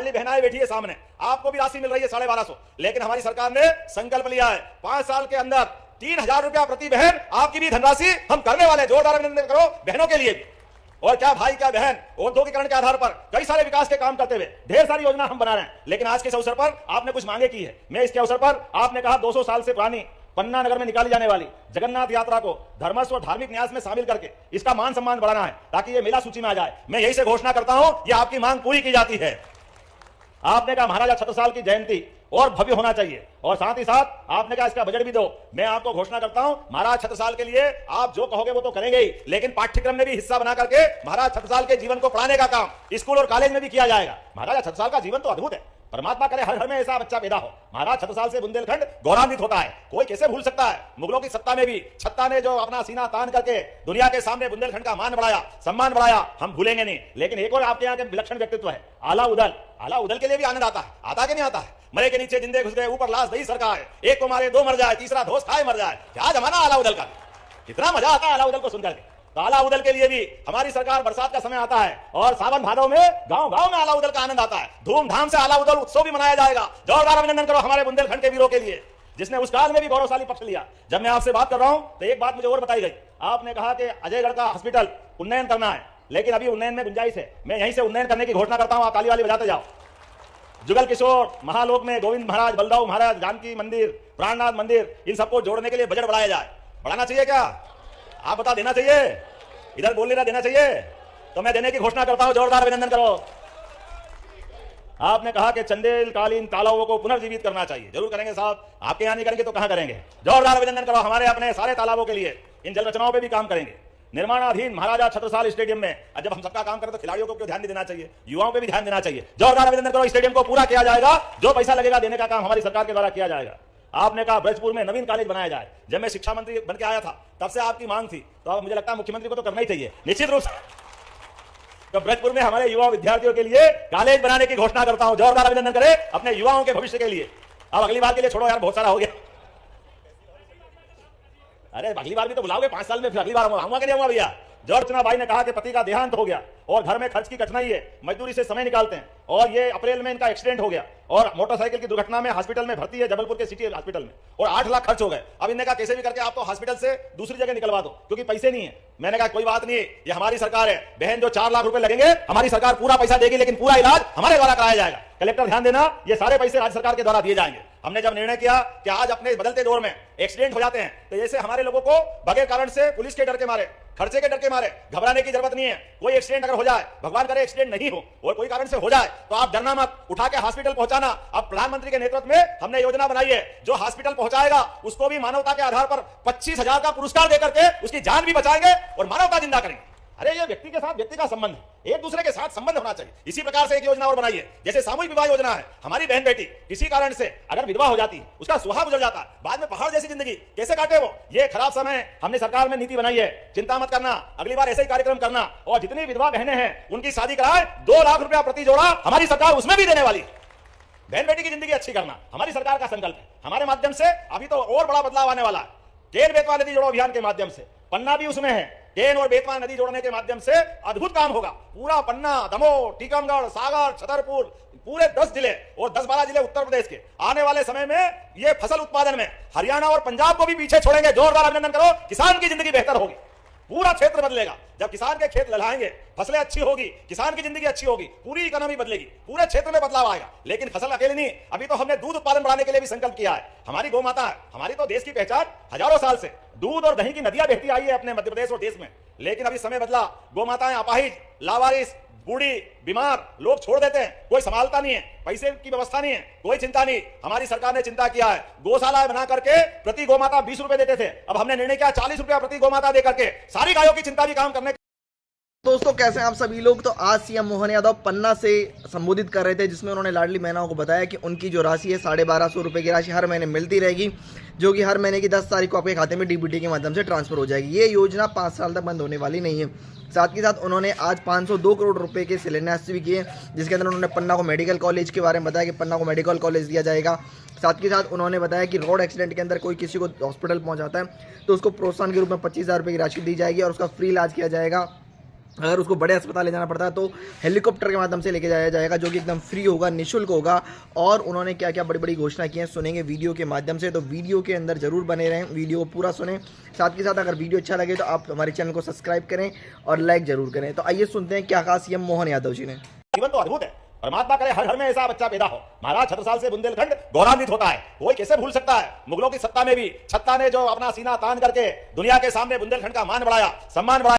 वाली बहनाएं बैठी है सामने, आपको भी राशि मिल रही है 1250, लेकिन हमारी सरकार ने संकल्प लिया है 5 साल के अंदर 3000 रुपया प्रति बहन आपकी भी धनराशि हम करने वाले हैं। जोरदार अभिनंदन करो बहनों के लिए भी। और क्या भाई क्या बहन, औद्योगिकरण के आधार पर कई सारे विकास के काम करते हुए ढेर सारी योजना हम बना रहे हैं, लेकिन आज के इस अवसर पर आपने कुछ मांगे की है। मैं इसके अवसर पर आपने कहा 200 साल से पुरानी पन्ना नगर में निकाली जाने वाली जगन्नाथ यात्रा को धर्मस्व और धार्मिक न्यास में शामिल करके इसका मान सम्मान बढ़ाना है ताकि ये मेला सूची में आ जाए। मैं यही से घोषणा करता हूं, ये आपकी मांग पूरी की जाती है। आपने कहा महाराजा छत्रसाल की जयंती और भव्य होना चाहिए, और साथ ही साथ आपने कहा इसका बजट भी दो। मैं आपको घोषणा करता हूं, महाराज छत्रसाल के लिए आप जो कहोगे वो तो करेंगे ही, लेकिन पाठ्यक्रम में भी हिस्सा बना करके महाराज छत्रसाल के जीवन को पढ़ाने का काम स्कूल और कॉलेज में भी किया जाएगा। महाराजा छत्रसाल का जीवन तो अद्भुत है, परमात्मा करे हर घर में ऐसा बच्चा पैदा हो। महाराज छत्रसाल से बुंदेलखंड गौरवान्वित होता है, कोई कैसे भूल सकता है। मुगलों की सत्ता में भी छत्ता ने जो अपना सीना तान करके दुनिया के सामने बुंदेलखंड का मान बढ़ाया, सम्मान बढ़ाया, हम भूलेंगे नहीं। लेकिन एक और आपके यहाँ के विलक्षण व्यक्तित्व है आला उदल। आला उदल के लिए भी आनंद आता है, आता कि नहीं आता है। मरे के नीचे जिंदे घुस गए, ऊपर लाश दही सरकाए, एक को मारे 2 मर जाए, तीसरा धोस खाए मर जाए। क्या जमाना आला उदल का, कितना मजा आता है आला उदल को सुनकर के। तो आला उदल के लिए भी हमारी सरकार, बरसात का समय आता है और सावन भादव में गांव गांव में आला उदल का आनंद आता है। धूमधाम से आला उदल उत्सव भी मनाया जाएगा। जोरदार अभिनंदन करो हमारे बुंदेलखंड के वीरों के लिए, जिसने उस काल में भी गौरवशाली पक्ष लिया। जब मैं आपसे बात कर रहा हूं तो एक बात मुझे और बताई गई। आपने कहा कि अजयगढ़ का हॉस्पिटल उन्नयन करना है, लेकिन अभी उन्नयन में गुंजाइश है। मैं यहीं से उन्नयन करने की घोषणा करता हूं, आप ताली वाली बजाते जाओ। जुगल किशोर, महालोक में गोविंद महाराज, बलदाऊ महाराज, जानकी मंदिर, प्राणनाथ मंदिर, इन सबको जोड़ने के लिए बजट बढ़ाया जाए। बढ़ाना चाहिए क्या? आप बता, देना चाहिए? इधर बोल रहा देना चाहिए, तो मैं देने की घोषणा करता हूं। जोरदार अभिनंदन करो। आपने कहा कि चंदेलकालीन तालाबों को पुनर्जीवित करना चाहिए। जरूर करेंगे साहब, आपके यहां नहीं करेंगे तो कहां करेंगे। जोरदार अभिनंदन करो हमारे अपने सारे तालाबों के लिए। इन जल रचनाओं पे भी काम करेंगे। निर्माणाधीन महाराजा छत्रसाल स्टेडियम में जब हम सबका काम करें तो खिलाड़ियों को क्यों ध्यान नहीं देना चाहिए, युवाओं पे भी ध्यान देना चाहिए। जोरदार अभिनंदन करो। स्टेडियम को पूरा किया जाएगा, जो पैसा लगेगा देने का काम हमारी सरकार के द्वारा किया जाएगा। आपने कहा ब्रजपुर में नवीन कॉलेज बनाया जाए। जब मैं शिक्षा मंत्री बन के आया था तब से आपकी मांग थी, तो अब मुझे लगता है मुख्यमंत्री को तो करना ही चाहिए निश्चित रूप से। तो ब्रजपुर में हमारे युवा विद्यार्थियों के लिए कॉलेज बनाने की घोषणा करता हूं। जोरदार अभिनंदन करें अपने युवाओं के भविष्य के लिए। अब अगली बार के लिए छोड़ो यार, बहुत सारा हो गया। अरे अगली बार भी तो बुलाओगे 5 साल में, फिर अगली बार आऊंगा कि नहीं आऊंगा भैया। जॉर्जना भाई ने कहा कि पति का देहांत हो गया और घर में खर्च की कठिनाई है, मजदूरी से समय निकालते हैं, और ये अप्रैल में इनका एक्सीडेंट हो गया और मोटरसाइकिल की दुर्घटना में हॉस्पिटल में भर्ती है, जबलपुर के सिटी हॉस्पिटल में, और 8 लाख खर्च हो गए। अब इन्होंने कहा कैसे भी करके आप तो हॉस्पिटल से दूसरी जगह निकलवा दो क्योंकि पैसे नहीं है। मैंने कहा कोई बात नहीं, ये हमारी सरकार है बहन, जो 4 लाख रुपए लगेंगे हमारी सरकार पूरा पैसा देगी, लेकिन पूरा इलाज हमारे द्वारा कराया जाएगा। कलेक्टर ध्यान देना, ये सारे पैसे राज्य सरकार के द्वारा दिए जाएंगे। हमने जब निर्णय किया कि आज अपने बदलते दौर में एक्सीडेंट हो जाते हैं, तो जैसे हमारे लोगों को बगैर कारण से पुलिस के डर के मारे, खर्चे के डर के मारे घबराने की जरूरत नहीं है। कोई एक्सीडेंट अगर हो जाए, भगवान करे एक्सीडेंट नहीं हो और कोई कारण से हो जाए, तो आप डरना मत, उठा के हॉस्पिटल पहुंचाना। अब प्रधानमंत्री के नेतृत्व में हमने योजना बनाई है, जो हॉस्पिटल पहुंचाएगा उसको भी मानवता के आधार पर 25,000 का पुरस्कार देकर के उसकी जान भी बचाएंगे और मानवता जिंदा करेंगे। अरे ये व्यक्ति के साथ व्यक्ति का संबंध है, एक दूसरे के साथ संबंध होना चाहिए। इसी प्रकार से एक योजना और बनाई है, जैसे सामूहिक विवाह योजना है। हमारी बहन बेटी किसी कारण से अगर विधवा हो जाती, उसका सुहाग गुजर जाता, बाद में पहाड़ जैसी जिंदगी कैसे काटे वो, ये खराब समय हमने सरकार में नीति बनाई है। चिंता मत करना, अगली बार ऐसे ही कार्यक्रम करना, और जितनी विधवा बहनें हैं उनकी शादी कराए, 2 लाख रुपया प्रति जोड़ा हमारी सरकार उसमें भी देने वाली। बहन बेटी की जिंदगी अच्छी करना हमारी सरकार का संकल्प है। हमारे माध्यम से अभी तो और बड़ा बदलाव आने वाला है। केन बेतवा नदी जोड़ो अभियान के माध्यम से, पन्ना भी उसमें है, केन और बेतवा नदी जोड़ने के माध्यम से अद्भुत काम होगा। पूरा पन्ना, दमोह, टीकमगढ़, सागर, छतरपुर, पूरे 10 जिले और 10-12 जिले उत्तर प्रदेश के आने वाले समय में ये फसल उत्पादन में हरियाणा और पंजाब को भी पीछे छोड़ेंगे। जोरदार अभिनंदन करो, किसान की जिंदगी बेहतर होगी, पूरा क्षेत्र बदलेगा। जब किसान के खेत लहलाएंगे, फसलें अच्छी होगी, किसान की जिंदगी अच्छी होगी, पूरी इकोनॉमी बदलेगी, पूरे क्षेत्र में बदलाव आएगा। लेकिन फसल अकेले नहीं, अभी तो हमने दूध उत्पादन बढ़ाने के लिए भी संकल्प किया है। हमारी गौ माता है, हमारी तो देश की पहचान हजारों साल से दूध और दही की नदियां बहती आई है अपने मध्य प्रदेश और देश में। लेकिन अभी समय बदला, गौ माताएं अपाहिज, लावारिस, बूढ़ी, बीमार लोग छोड़ देते हैं, कोई संभालता नहीं है, पैसे की व्यवस्था नहीं है, कोई चिंता नहीं। हमारी सरकार ने चिंता किया है, गौशालाएं बना करके प्रति गौमाता 20 रुपए देते थे, अब हमने निर्णय किया 40 रुपया प्रति गौमाता देकर के सारी गायों की चिंता भी काम करने। दोस्तों कैसे हैं आप सभी लोग। तो आज सीएम मोहन यादव पन्ना से संबोधित कर रहे थे, जिसमें उन्होंने लाडली बहनों को बताया कि उनकी जो राशि है 1250 रुपये की राशि हर महीने मिलती रहेगी, जो कि हर महीने की 10 तारीख को आपके खाते में डीबीटी के माध्यम से ट्रांसफर हो जाएगी। ये योजना 5 साल तक बंद होने वाली नहीं है। साथ ही साथ उन्होंने आज 502 करोड़ रुपए के शिलान्यास भी किए, जिसके अंदर उन्होंने पन्ना को मेडिकल कॉलेज के बारे में बताया कि पन्ना को मेडिकल कॉलेज दिया जाएगा। साथ ही साथ उन्होंने बताया कि रोड एक्सीडेंट के अंदर कोई किसी को हॉस्पिटल पहुंचाता है तो उसको प्रोत्साहन के रूप में 25,000 रुपये की राशि दी जाएगी और उसका फ्री इलाज किया जाएगा। अगर उसको बड़े अस्पताल ले जाना पड़ता है तो हेलीकॉप्टर के माध्यम से लेके जाया जाएगा, जो कि एकदम फ्री होगा, निःशुल्क होगा। और उन्होंने क्या क्या बड़ी बड़ी घोषणा की हैं सुनेंगे वीडियो के माध्यम से, तो वीडियो के अंदर जरूर बने रहें, वीडियो को पूरा सुनें। साथ के साथ अगर वीडियो अच्छा लगे तो आप हमारे चैनल को सब्सक्राइब करें और लाइक जरूर करें। तो आइए सुनते हैं क्या कहा सीएम मोहन यादव जी ने। जीवन तो अद्भुत है, परमात्मा करे हर घर में ऐसा बच्चा पैदा हो। महाराज छत्रसाल से बुंदेलखंड गौरवान्वित होता है, कोई कैसे भूल सकता है। मुगलों की सत्ता में भी छत्ता ने जो अपना सीना तान करके दुनिया के सामने बुंदेलखंड का मान बढ़ाया, सम्मान बढ़ाया।